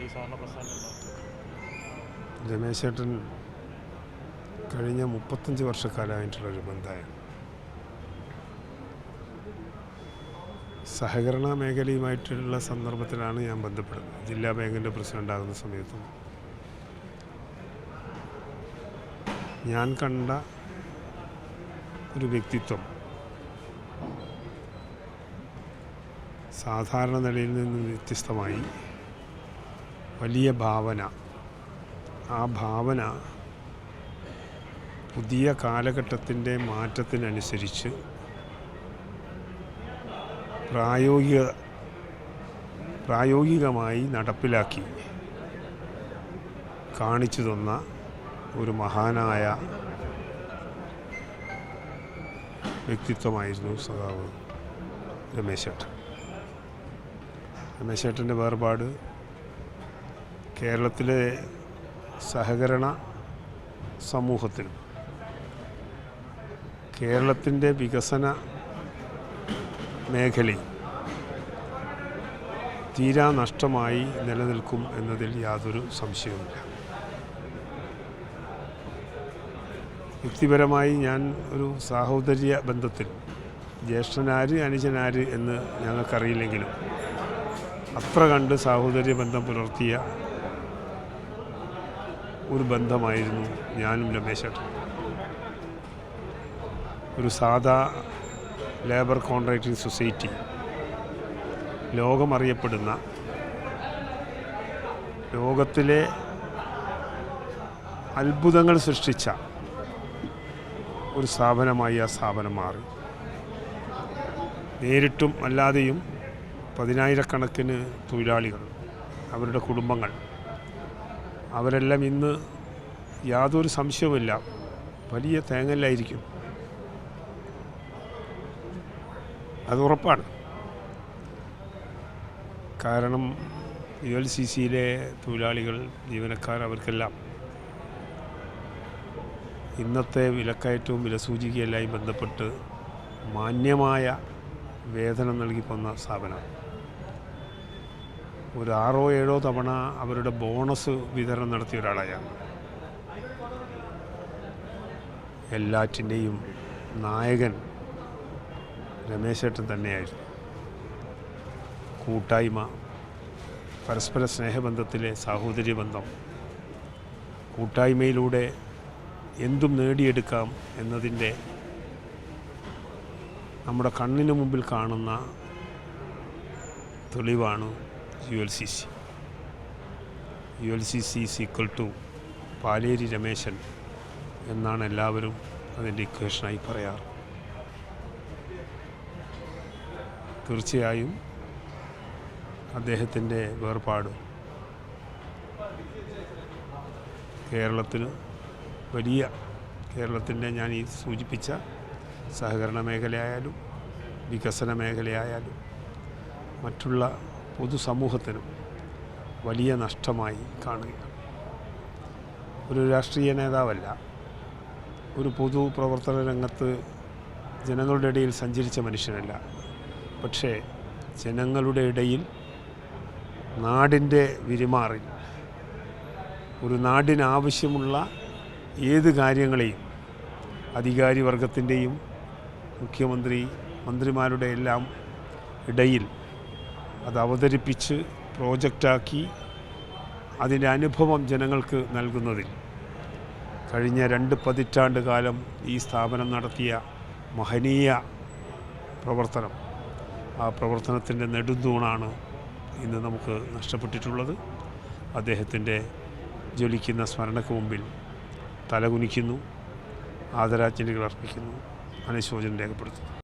ഈ സഹകരണ പ്രസ്ഥാനത്തിൽ? രമേശ് ചേട്ടൻ കഴിഞ്ഞ 35 വർഷക്കാലമായിട്ടുള്ളൊരു ബന്ധമാണ്. സഹകരണ മേഖലയുമായിട്ടുള്ള സന്ദർഭത്തിലാണ് ഞാൻ ബന്ധപ്പെടുന്നത്. ജില്ലാ ബാങ്കിൻ്റെ പ്രസിഡൻ്റാകുന്ന സമയത്തും ഞാൻ കണ്ട ഒരു വ്യക്തിത്വം സാധാരണ നിലയിൽ നിന്ന് വ്യത്യസ്തമായി വലിയ ഭാവന, ആ ഭാവന പുതിയ കാലഘട്ടത്തിൻ്റെ മാറ്റത്തിനനുസരിച്ച് പ്രായോഗികമായി നടപ്പിലാക്കി കാണിച്ചു തന്ന ഒരു മഹാനായ വ്യക്തിത്വമായിരുന്നു സഖാവ് രമേശ് ചേട്ടൻ. രമേശ് ചേട്ടൻ്റെ വേർപാട് കേരളത്തിലെ സഹകരണ സമൂഹത്തിനും കേരളത്തിൻ്റെ വികസന മേഖലയിൽ തീരാ നഷ്ടമായി നിലനിൽക്കും എന്നതിൽ യാതൊരു സംശയവുമില്ല. വ്യക്തിപരമായി ഞാൻ ഒരു സാഹോദര്യ ബന്ധത്തിൽ ജ്യേഷ്ഠനാര് അനുജനാര് എന്ന് ഞങ്ങൾക്കറിയില്ലെങ്കിലും അത്ര കണ്ട് സാഹോദര്യ ബന്ധം പുലർത്തിയ ഒരു ബന്ധമായിരുന്നു ഞാനും രമേശ് ചേട്ടൻ. ഒരു സാധാ ലേബർ കോൺട്രാക്റ്റിംഗ് സൊസൈറ്റി ലോകമറിയപ്പെടുന്ന, ലോകത്തിലെ അത്ഭുതങ്ങൾ സൃഷ്ടിച്ച ഒരു സ്ഥാപനമായി ആ സ്ഥാപനം മാറി. നേരിട്ടും അല്ലാതെയും പതിനായിരക്കണക്കിന് തൊഴിലാളികൾ, അവരുടെ കുടുംബങ്ങൾ, അവരെല്ലാം ഇന്ന് യാതൊരു സംശയവുമില്ല വലിയ തേങ്ങലായിരിക്കും. അത് ഉറപ്പാണ്. കാരണം ULCCയിലെ തൊഴിലാളികൾ, ജീവനക്കാർ, അവർക്കെല്ലാം ഇന്നത്തെ വിലക്കയറ്റവും വിലസൂചികയെല്ലാം ബന്ധപ്പെട്ട് മാന്യമായ വേതനം നൽകി പോന്ന സ്ഥാപനം. ഒരു 6-7 തവണ അവരുടെ ബോണസ് വിതരണം നടത്തിയ ഒരാളായാണ്. എല്ലാറ്റിൻ്റെയും നായകൻ രമേശ് ചേട്ടൻ തന്നെയായിരുന്നു. കൂട്ടായ്മ, പരസ്പര സ്നേഹബന്ധത്തിലെ സാഹോദര്യ ബന്ധം, കൂട്ടായ്മയിലൂടെ എന്തും നേടിയെടുക്കാം എന്നതിൻ്റെ നമ്മുടെ കണ്ണിന് മുമ്പിൽ കാണുന്ന തെളിവാണ് ULCC. ULCC is equal to Paleri Rameshan എന്നാണ് എല്ലാവരും അതിൻ്റെ ഇക്വേഷനായി പറയാറ്. തീർച്ചയായും അദ്ദേഹത്തിൻ്റെ വേർപാട് കേരളത്തിന് വലിയ, കേരളത്തിൻ്റെ ഞാൻ ഈ സൂചിപ്പിച്ച സഹകരണ മേഖലയായാലും വികസന മേഖലയായാലും മറ്റുള്ള പൊതുസമൂഹത്തിനും വലിയ നഷ്ടമായി കാണുകയാണ്. ഒരു രാഷ്ട്രീയ നേതാവല്ല, ഒരു പൊതുപ്രവർത്തന രംഗത്ത് ജനങ്ങളുടെ ഇടയിൽ സഞ്ചരിച്ച മനുഷ്യനല്ല. പക്ഷേ ജനങ്ങളുടെ ഇടയിൽ നാടിൻ്റെ വിരിമാറിൽ ഒരു നാടിനാവശ്യമുള്ള ഏത് കാര്യങ്ങളെയും അധികാരി വർഗത്തിൻ്റെയും മുഖ്യമന്ത്രി, മന്ത്രിമാരുടെ എല്ലാം ഇടയിൽ അത് അവതരിപ്പിച്ച് പ്രോജക്റ്റാക്കി അതിൻ്റെ അനുഭവം ജനങ്ങൾക്ക് നൽകുന്നതിൽ കഴിഞ്ഞ 2 പതിറ്റാണ്ട് കാലം ഈ സ്ഥാപനം നടത്തിയ മഹനീയ പ്രവർത്തനം, ആ പ്രവർത്തനത്തിൻ്റെ നെടുന്തൂണാണ് ഇന്ന് നമുക്ക് നഷ്ടപ്പെട്ടിട്ടുള്ളത്. അദ്ദേഹത്തിൻ്റെ ജ്വലിക്കുന്ന സ്മരണയ്ക്ക് മുമ്പിൽ തലകുനിക്കുന്നു, ആദരാഞ്ജലികൾ അർപ്പിക്കുന്നു, അനുശോചനം രേഖപ്പെടുത്തുന്നു.